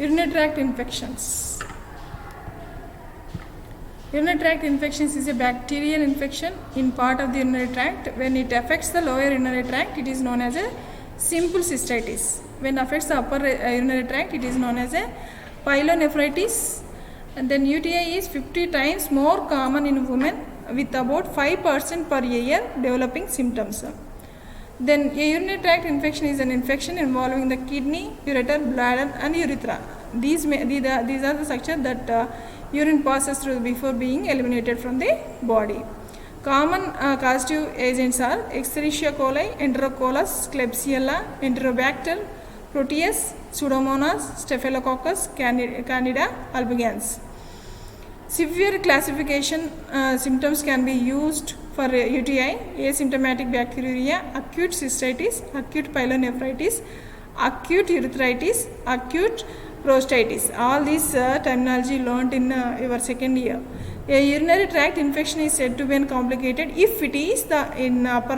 Urinary tract infections. Urinary tract infections is a bacterial infection in part of the urinary tract. When it affects the lower urinary tract, it is known as a simple cystitis. When it affects the upper urinary tract, it is known as a pyelonephritis. And then UTI is 50 times more common in women, with about 5% per year developing symptoms. Then a urinary tract infection is an infection involving the kidney, ureter, bladder and urethra. These are the structures that urine passes through before being eliminated from the body. Common causative agents are Escherichia coli, Enterococcus, Klebsiella, Enterobacter, Proteus, Pseudomonas, Staphylococcus, Candida albicans. Severe classification symptoms can be used for UTI: asymptomatic bacteriuria, acute cystitis, acute pyelonephritis, acute urethritis, acute prostatitis. All these terminology learnt in your second year. A urinary tract infection is said to be complicated if it is in upper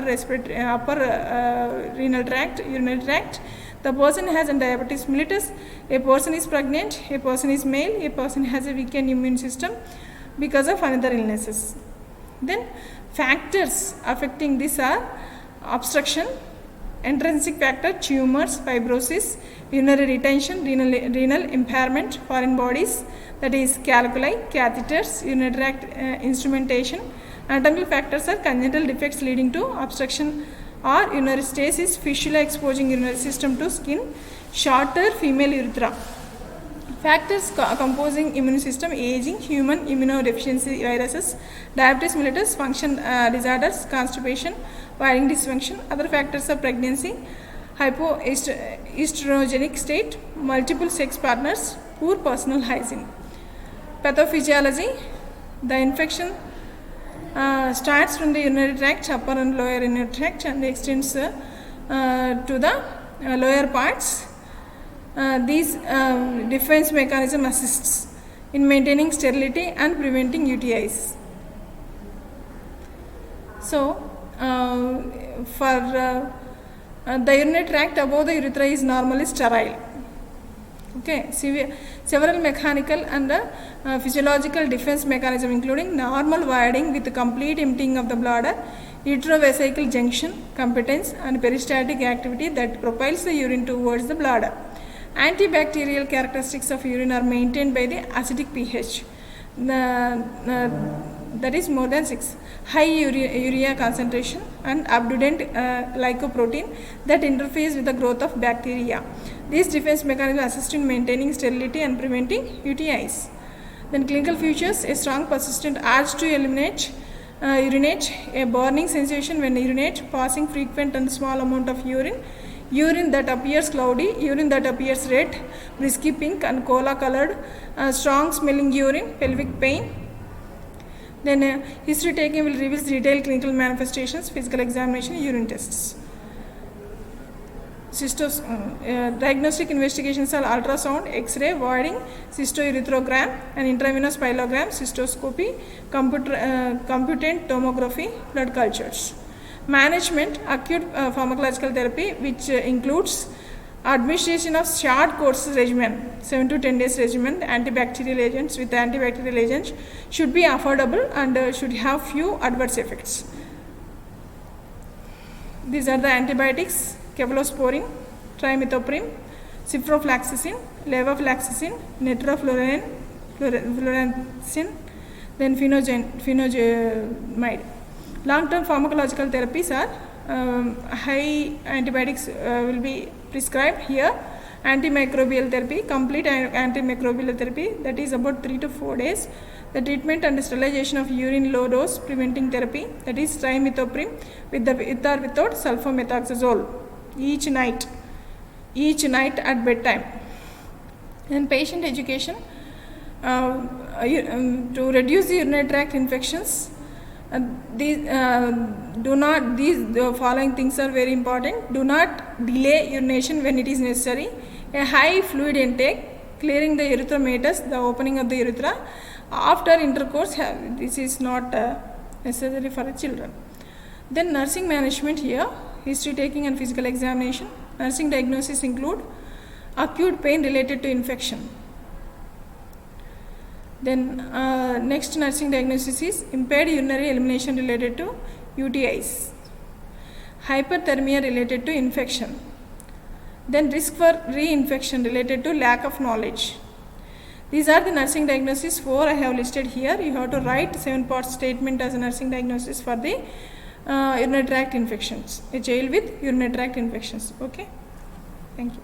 renal tract, urinary tract. The person has diabetes mellitus, a person is pregnant, a person is male, a person has a weakened immune system because of another illnesses. Then factors affecting this are obstruction, intrinsic factor, tumors, fibrosis, urinary retention, renal impairment, foreign bodies, that is calculi, catheters, urinary tract instrumentation. Anatomical factors are congenital defects leading to obstruction or urinary stasis, fistula exposing urinary system to skin, shorter female urethra. Factors composing immune system: aging, human immunodeficiency viruses, diabetes mellitus, function disorders, constipation, wiring dysfunction. Other factors are pregnancy, hypoestrogenic state, multiple sex partners, poor personal hygiene. Pathophysiology: the infection starts from the urinary tract, upper and lower urinary tract, and extends to the lower parts. These defense mechanism assists in maintaining sterility and preventing UTIs. So, for the urinary tract above the urethra is normally sterile. Okay, several mechanical and physiological defense mechanism, including normal wiring with complete emptying of the bladder, uterovesical junction, competence and peristatic activity that propels the urine towards the bladder. Antibacterial characteristics of urine are maintained by the acidic pH, that is more than 6, high urea concentration and abundant glycoprotein that interferes with the growth of bacteria. These defense mechanisms assist in maintaining sterility and preventing UTIs. Then clinical features: a strong persistent urge to urinate, a burning sensation when urinate, passing frequent and small amount of urine, urine that appears cloudy, urine that appears red, brisky pink and cola colored, strong smelling urine, pelvic pain. Then history taking will reveal detailed clinical manifestations, physical examination, urine tests. Diagnostic investigations are ultrasound, X-ray, voiding, cystourethrogram and intravenous pyelogram, cystoscopy, computant tomography, blood cultures. Management: acute pharmacological therapy, which includes administration of short courses regimen, 7 to 10 days regimen. Antibacterial agents with antibacterial agents should be affordable and should have few adverse effects. These are the antibiotics: cephalosporin, trimethoprim, ciprofloxacin, levofloxacin, nitrofloxacin, then phenojamide. Long-term pharmacological therapies are high antibiotics will be prescribed here. Antimicrobial therapy, complete antimicrobial therapy, that is about 3 to 4 days. The treatment and sterilization of urine, low dose preventing therapy, that is trimethoprim with or without sulfamethoxazole each night at bedtime. And patient education to reduce the urinary tract infections. The following things are very important. Do not delay urination when it is necessary. A high fluid intake, clearing the erythromatous, the opening of the urethra after intercourse. This is not necessary for children. Then nursing management here: history taking and physical examination. Nursing diagnosis include acute pain related to infection. Then next nursing diagnosis is impaired urinary elimination related to UTIs, hyperthermia related to infection, then risk for reinfection related to lack of knowledge. These are the nursing diagnoses 4 I have listed here. You have to write 7-part statement as a nursing diagnosis for the urinary tract infections, a child with urinary tract infections. Okay, thank you.